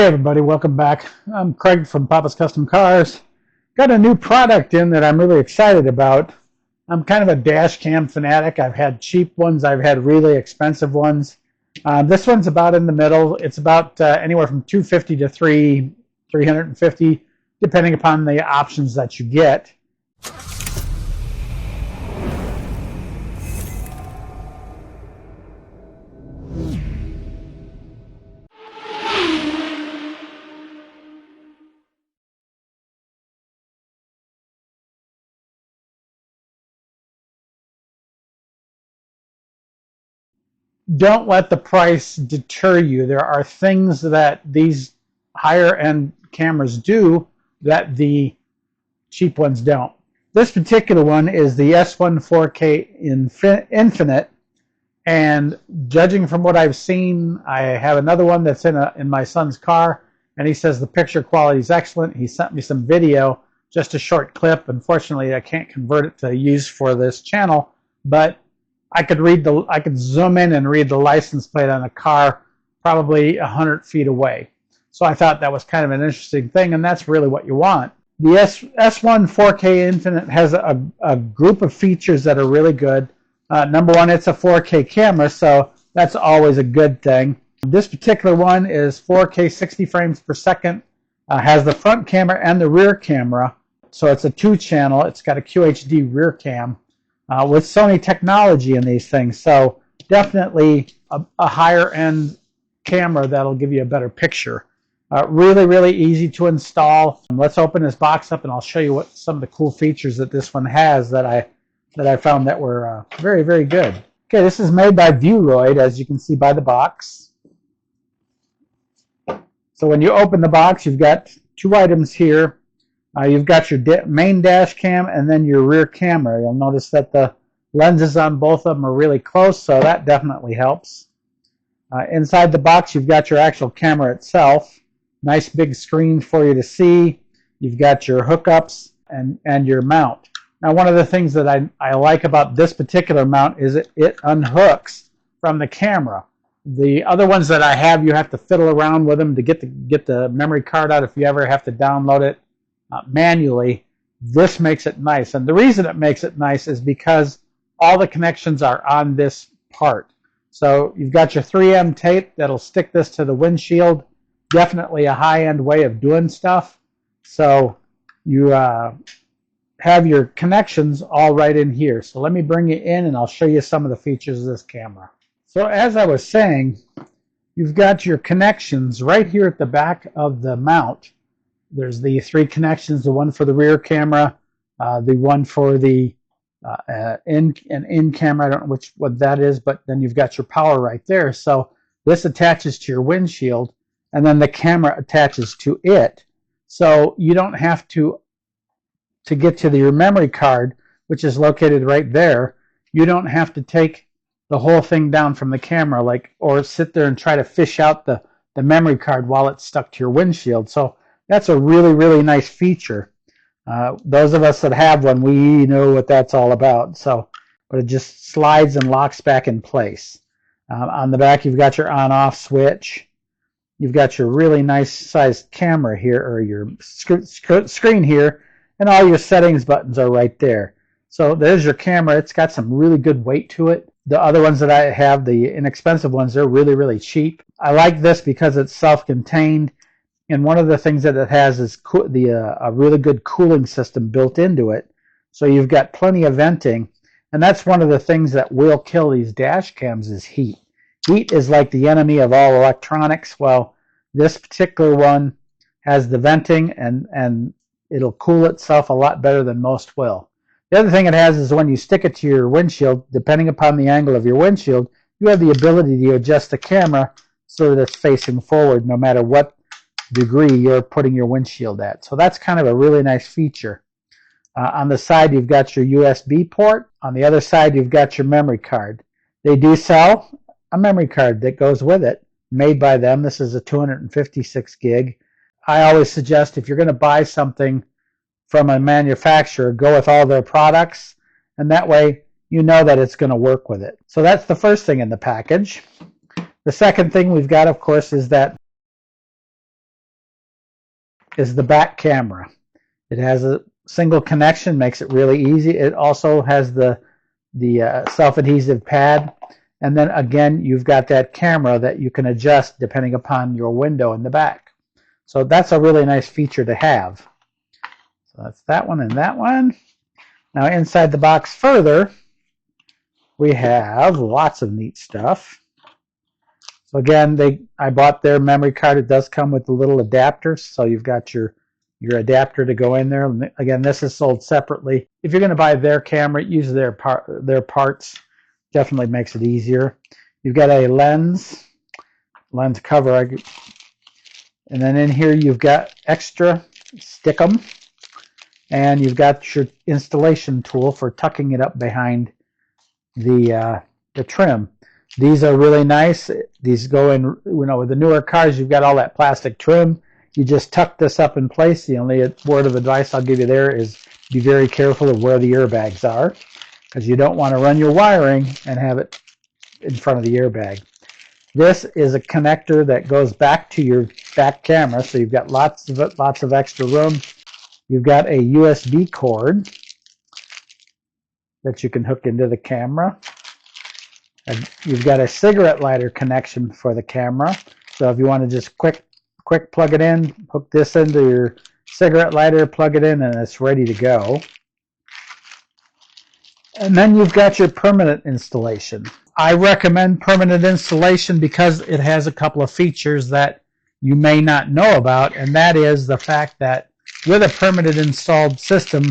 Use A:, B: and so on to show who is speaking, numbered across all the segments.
A: Hey everybody, welcome back. I'm Craig from Papa's Custom Cars. Got a new product in that I'm really excited about. I'm kind of a dash cam fanatic. I've had cheap ones, I've had really expensive ones. This one's about in the middle. It's about anywhere from $250 to $350, depending upon the options that you get. Don't let the price deter you. There are things that these higher end cameras do that the cheap ones don't. This particular one is the S1 4K Infinite, and judging from what I've seen, I have another one that's in my son's car, and he says the picture quality is excellent. He sent me some video, just a short clip. Unfortunately, I can't convert it to use for this channel, but I could zoom in and read the license plate on a car probably 100 feet away. So I thought that was kind of an interesting thing, and that's really what you want. The S1 4K Infinite has a group of features that are really good. Number one, it's a 4K camera, so that's always a good thing. This particular one is 4K 60 frames per second, has the front camera and the rear camera, so it's a two-channel. It's got a QHD rear cam with Sony technology in these things, so definitely a higher-end camera that'll give you a better picture. Really, really easy to install. Let's open this box up and I'll show you what some of the cool features that this one has that I found that were very, very good. Okay, this is made by Vueroid, as you can see by the box. So when you open the box, you've got two items here. You've got your main dash cam and then your rear camera. You'll notice that the lenses on both of them are really close, so that definitely helps. Inside the box, you've got your actual camera itself. Nice big screen for you to see. You've got your hookups and your mount. Now, one of the things that I like about this particular mount is it unhooks from the camera. The other ones that I have, you have to fiddle around with them to get the memory card out if you ever have to download it manually. This makes it nice. And the reason it makes it nice is because all the connections are on this part. So you've got your 3M tape that'll stick this to the windshield. Definitely a high-end way of doing stuff. So you have your connections all right in here. So let me bring you in and I'll show you some of the features of this camera. So as I was saying, you've got your connections right here at the back of the mount. There's the three connections, the one for the rear camera, the one for the in camera. I don't know what that is, but then you've got your power right there. So this attaches to your windshield, and then the camera attaches to it. So you don't have to get to your memory card, which is located right there. You don't have to take the whole thing down from the camera, or sit there and try to fish out the memory card while it's stuck to your windshield. So that's a really, really nice feature. Those of us that have one, we know what that's all about. So, but it just slides and locks back in place. On the back, you've got your on-off switch. You've got your really nice sized camera here, or your screen here, and all your settings buttons are right there. So there's your camera. It's got some really good weight to it. The other ones that I have, the inexpensive ones, they're really, really cheap. I like this because it's self-contained, and one of the things that it has is a really good cooling system built into it. So you've got plenty of venting, and that's one of the things that will kill these dash cams is heat. Heat is like the enemy of all electronics. Well, this particular one has the venting, and it'll cool itself a lot better than most will. The other thing it has is when you stick it to your windshield, depending upon the angle of your windshield, you have the ability to adjust the camera so that it's facing forward no matter what degree you're putting your windshield at. So that's kind of a really nice feature. On the side, you've got your USB port. On the other side, you've got your memory card. They do sell a memory card that goes with it, made by them. This is a 256 gig. I always suggest if you're going to buy something from a manufacturer, go with all their products, and that way you know that it's going to work with it. So that's the first thing in the package. The second thing we've got, of course, is that is the back camera. It has a single connection, makes it really easy. It also has the self-adhesive pad. And then again, you've got that camera that you can adjust depending upon your window in the back. So that's a really nice feature to have. So that's that one and that one. Now inside the box further, we have lots of neat stuff. So again, I bought their memory card. It does come with the little adapters, so you've got your adapter to go in there. Again, this is sold separately. If you're going to buy their camera, use their parts. Definitely makes it easier. You've got a lens cover, and then in here you've got extra stickum, and you've got your installation tool for tucking it up behind the trim. These are really nice. These go in, with the newer cars, you've got all that plastic trim. You just tuck this up in place. The only word of advice I'll give you there is be very careful of where the airbags are, because you don't want to run your wiring and have it in front of the airbag. This is a connector that goes back to your back camera, so you've got lots of extra room. You've got a USB cord that you can hook into the camera. And you've got a cigarette lighter connection for the camera. So if you want to just quick plug it in, hook this into your cigarette lighter, plug it in, and it's ready to go. And then you've got your permanent installation. I recommend permanent installation because it has a couple of features that you may not know about, and that is the fact that with a permanent installed system,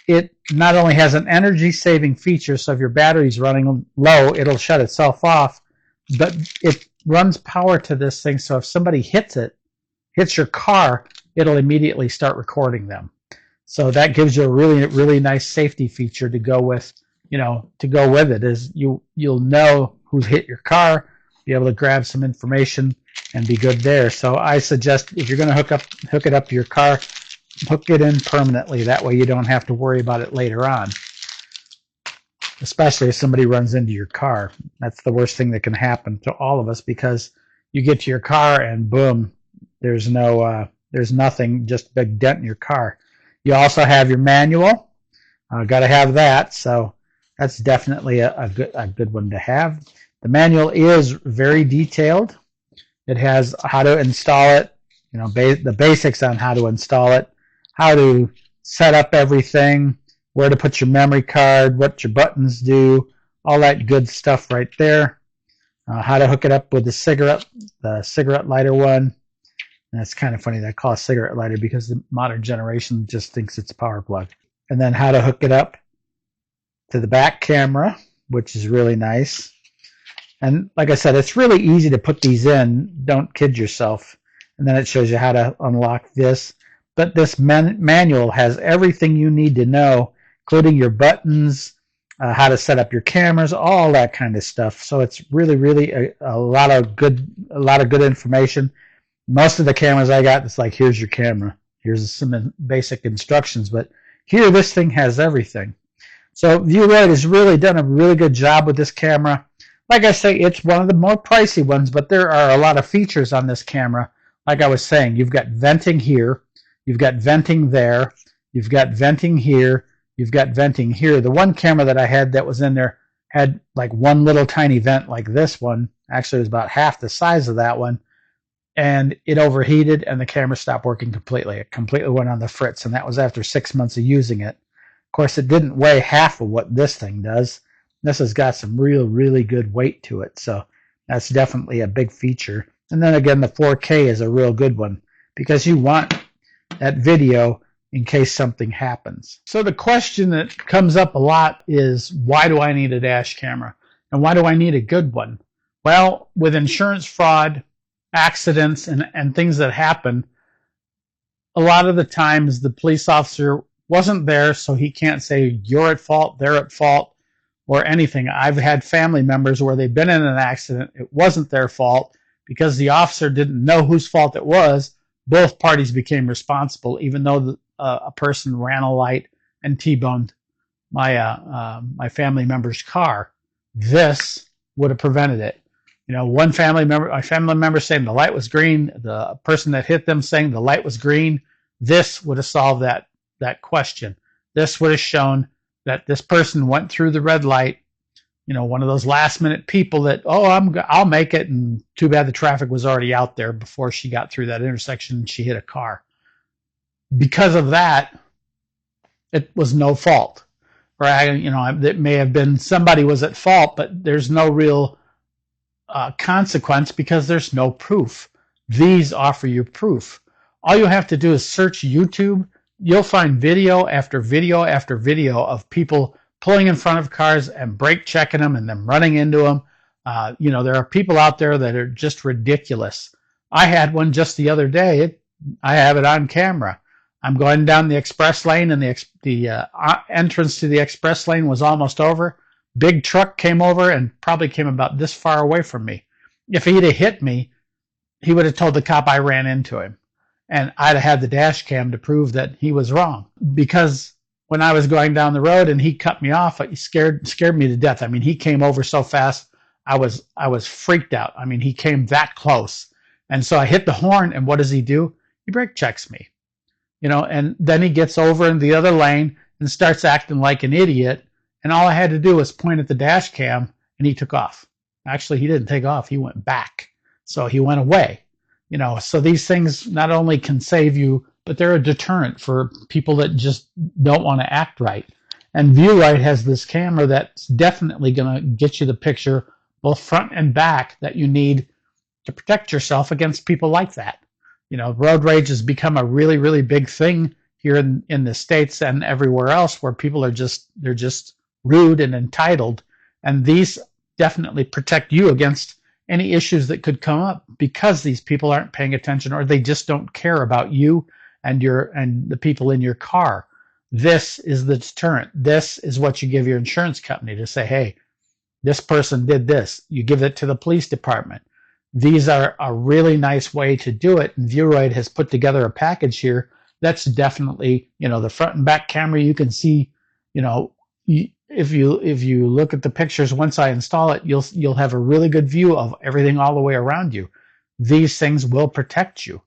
A: it not only has an energy saving feature, so if your battery's running low, it'll shut itself off, but it runs power to this thing, so if somebody hits your car, it'll immediately start recording them. So that gives you a really, really nice safety feature to go with, it, is you'll know who's hit your car, be able to grab some information and be good there. So I suggest if you're going to hook it up to your car, hook it in permanently. That way you don't have to worry about it later on, especially if somebody runs into your car. That's the worst thing that can happen to all of us, because you get to your car and boom, there's nothing, just a big dent in your car. You also have your manual. Got to have that, so that's definitely a good one to have. The manual is very detailed. It has how to install it, the basics on how to install it, how to set up everything, where to put your memory card, what your buttons do, all that good stuff right there. How to hook it up with the cigarette lighter one. And that's kind of funny that I call it a cigarette lighter, because the modern generation just thinks it's a power plug. And then how to hook it up to the back camera, which is really nice. And like I said, it's really easy to put these in. Don't kid yourself. And then it shows you how to unlock this. But this manual has everything you need to know, including your buttons, how to set up your cameras, all that kind of stuff. So it's really, really a lot of good information. Most of the cameras I got, it's like, here's your camera, here's some basic instructions, but here this thing has everything. So Vueroid has really done a really good job with this camera. Like I say, it's one of the more pricey ones, but there are a lot of features on this camera. Like I was saying, you've got venting here, you've got venting there, you've got venting here, you've got venting here. The one camera that I had that was in there had like one little tiny vent like this one. Actually, it was about half the size of that one. And it overheated and the camera stopped working completely. It completely went on the fritz, and that was after 6 months of using it. Of course, it didn't weigh half of what this thing does. This has got some really good weight to it, so that's definitely a big feature. And then again, the 4K is a real good one, because you want that video in case something happens. So the question that comes up a lot is, why do I need a dash camera? And why do I need a good one? Well, with insurance fraud, accidents, and things that happen, a lot of the times the police officer wasn't there, so he can't say you're at fault, they're at fault, or anything. I've had family members where they've been in an accident, it wasn't their fault, because the officer didn't know whose fault it was. Both parties became responsible, even though a person ran a light and T-boned my family member's car. This would have prevented it. You know, one family member saying the light was green, the person that hit them saying the light was green. This would have solved that question. This would have shown that this person went through the red light. You know, one of those last minute people that, oh, I'll make it, and too bad the traffic was already out there before she got through that intersection and she hit a car. Because of that, it was no fault. Or, you know, it may have been somebody was at fault, but there's no real consequence because there's no proof. These offer you proof. All you have to do is search YouTube. You'll find video after video after video of people pulling in front of cars and brake checking them and then running into them. You know, there are people out there that are just ridiculous. I had one just the other day. I have it on camera. I'm going down the express lane, and the entrance to the express lane was almost over. Big truck came over and probably came about this far away from me. If he'd have hit me, he would have told the cop I ran into him. And I'd have had the dash cam to prove that he was wrong. Because when I was going down the road and he cut me off, it scared me to death. I mean, he came over so fast, I was freaked out. I mean, he came that close. And so I hit the horn, and what does he do? He brake checks me. You know, and then he gets over in the other lane and starts acting like an idiot. And all I had to do was point at the dash cam, and he took off. Actually, he didn't take off. He went back. So he went away. You know, so these things not only can save you, but they're a deterrent for people that just don't want to act right. And Vueroid has this camera that's definitely going to get you the picture, both front and back, that you need to protect yourself against people like that. You know, road rage has become a really, really big thing here in the States and everywhere else, where people are they're just rude and entitled. And these definitely protect you against any issues that could come up because these people aren't paying attention, or they just don't care about you and the people in your car. This is the deterrent. This is what you give your insurance company to say, hey, this person did this. You give it to the police department. These are a really nice way to do it. And Vueroid has put together a package here that's definitely, you know, the front and back camera. You can see, you know, if you look at the pictures once I install it, you'll have a really good view of everything all the way around you. These things will protect you.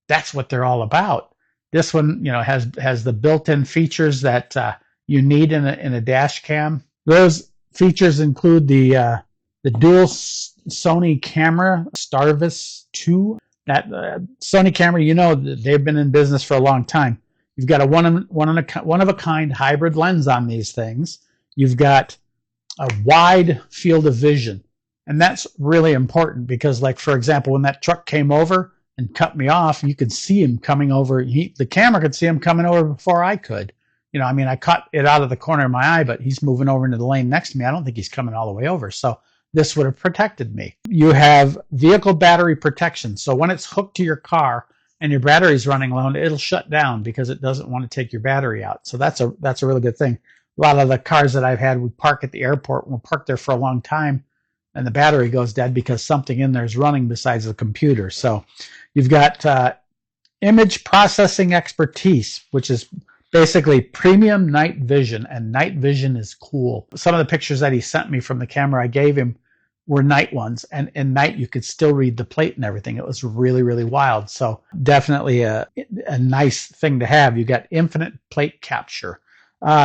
A: That's what they're all about. This one, you know, has the built-in features that you need in a dash cam. Those features include the dual Sony camera, Starvis 2. That Sony camera, you know, they've been in business for a long time. You've got a one of a kind hybrid lens on these things. You've got a wide field of vision, and that's really important because, like, for example, when that truck came over and cut me off, you could see him coming over. The camera could see him coming over before I could. You know, I mean, I caught it out of the corner of my eye, but he's moving over into the lane next to me. I don't think he's coming all the way over. So this would have protected me. You have vehicle battery protection. So when it's hooked to your car and your battery's running low, it'll shut down because it doesn't want to take your battery out. So that's a really good thing. A lot of the cars that I've had, we park at the airport, we'll park there for a long time, and the battery goes dead because something in there is running besides the computer. So you've got image processing expertise, which is basically premium night vision, and night vision is cool. Some of the pictures that he sent me from the camera I gave him were night ones, and in night you could still read the plate and everything. It was really, really wild. So definitely a nice thing to have. You got infinite plate capture.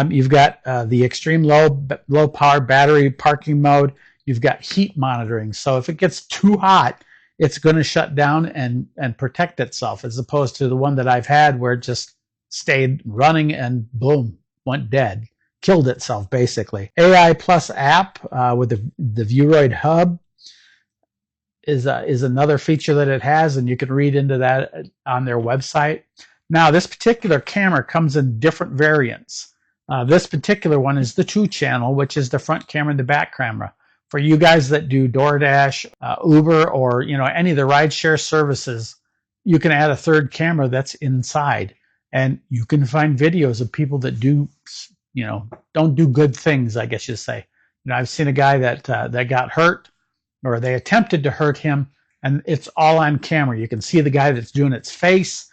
A: You've got the extreme low power battery parking mode. You've got heat monitoring. So if it gets too hot, it's going to shut down and protect itself, as opposed to the one that I've had where it just stayed running and boom, went dead. Killed itself, basically. AI Plus app with the Vueroid Hub is another feature that it has, and you can read into that on their website. Now, this particular camera comes in different variants. This particular one is the 2-channel, which is the front camera and the back camera. For you guys that do DoorDash, Uber, or any of the rideshare services, you can add a third camera that's inside, and you can find videos of people that do, don't do good things, I guess you say. I've seen a guy that got hurt, or they attempted to hurt him, and it's all on camera. You can see the guy that's doing its face.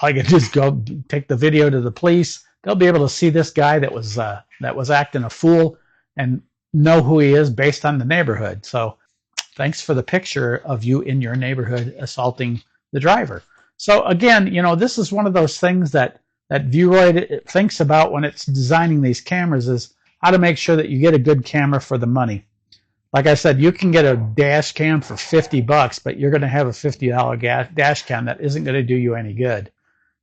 A: I could just go take the video to the police. They'll be able to see this guy that was acting a fool and know who he is based on the neighborhood. So thanks for the picture of you in your neighborhood assaulting the driver. So again, you know, this is one of those things that Vueroid thinks about when it's designing these cameras, is how to make sure that you get a good camera for the money. Like I said, you can get a dash cam for $50, but you're going to have a $50 dash cam that isn't going to do you any good.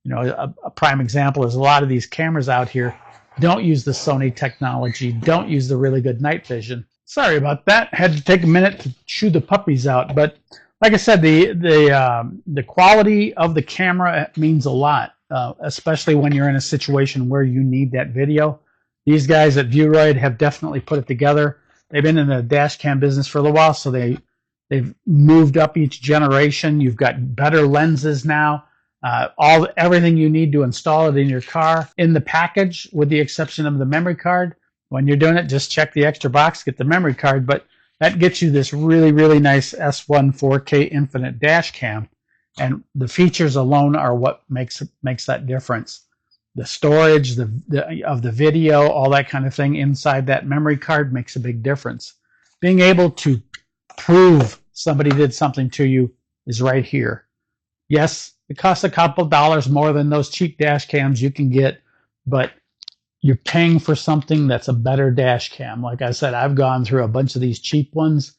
A: You know, a prime example is a lot of these cameras out here don't use the Sony technology, don't use the really good night vision. Sorry about that. Had to take a minute to chew the puppies out. But like I said, the quality of the camera means a lot, especially when you're in a situation where you need that video. These guys at Vueroid have definitely put it together. They've been in the dash cam business for a little while, so they've moved up each generation. You've got better lenses now. Everything you need to install it in your car in the package, with the exception of the memory card. When you're doing it, just check the extra box, get the memory card, but that gets you this really, really nice S1 4K Infinite Dashcam, and the features alone are what makes that difference. The storage, of the video, all that kind of thing inside that memory card makes a big difference. Being able to prove somebody did something to you is right here. Yes, it costs a couple dollars more than those cheap dash cams you can get, but you're paying for something that's a better dash cam. Like I said, I've gone through a bunch of these cheap ones.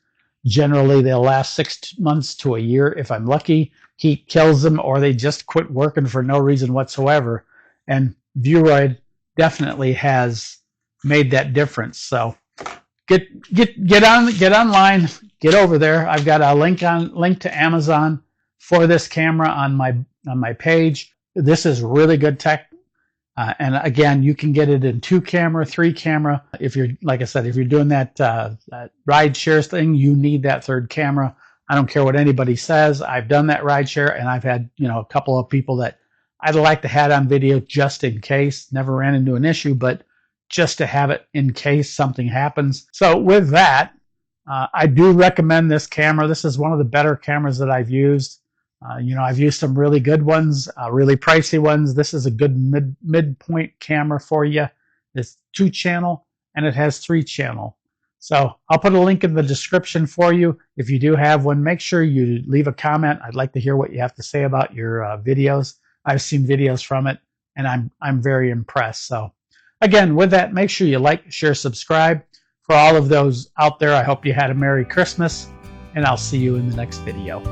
A: Generally, they'll last 6 months to a year if I'm lucky. Heat kills them, or they just quit working for no reason whatsoever. And Vueroid definitely has made that difference. So get online, get over there. I've got a link to Amazon for this camera on my page. This is really good tech, and again, you can get it in 2 camera, 3 camera. If you're, like I said, if you're doing that ride share thing, you need that 3rd camera. I don't care what anybody says. I've done that ride share, and I've had, you know, a couple of people that I'd like to have on video just in case. Never ran into an issue, but just to have it in case something happens. So with that, I do recommend this camera. This is one of the better cameras that I've used. You know, I've used some really good ones, really pricey ones. This is a good midpoint camera for you. It's 2-channel and it has 3-channel. So I'll put a link in the description for you. If you do have one, make sure you leave a comment. I'd like to hear what you have to say about your videos. I've seen videos from it, and I'm very impressed. So again, with that, make sure you like, share, subscribe. For all of those out there, I hope you had a Merry Christmas, and I'll see you in the next video.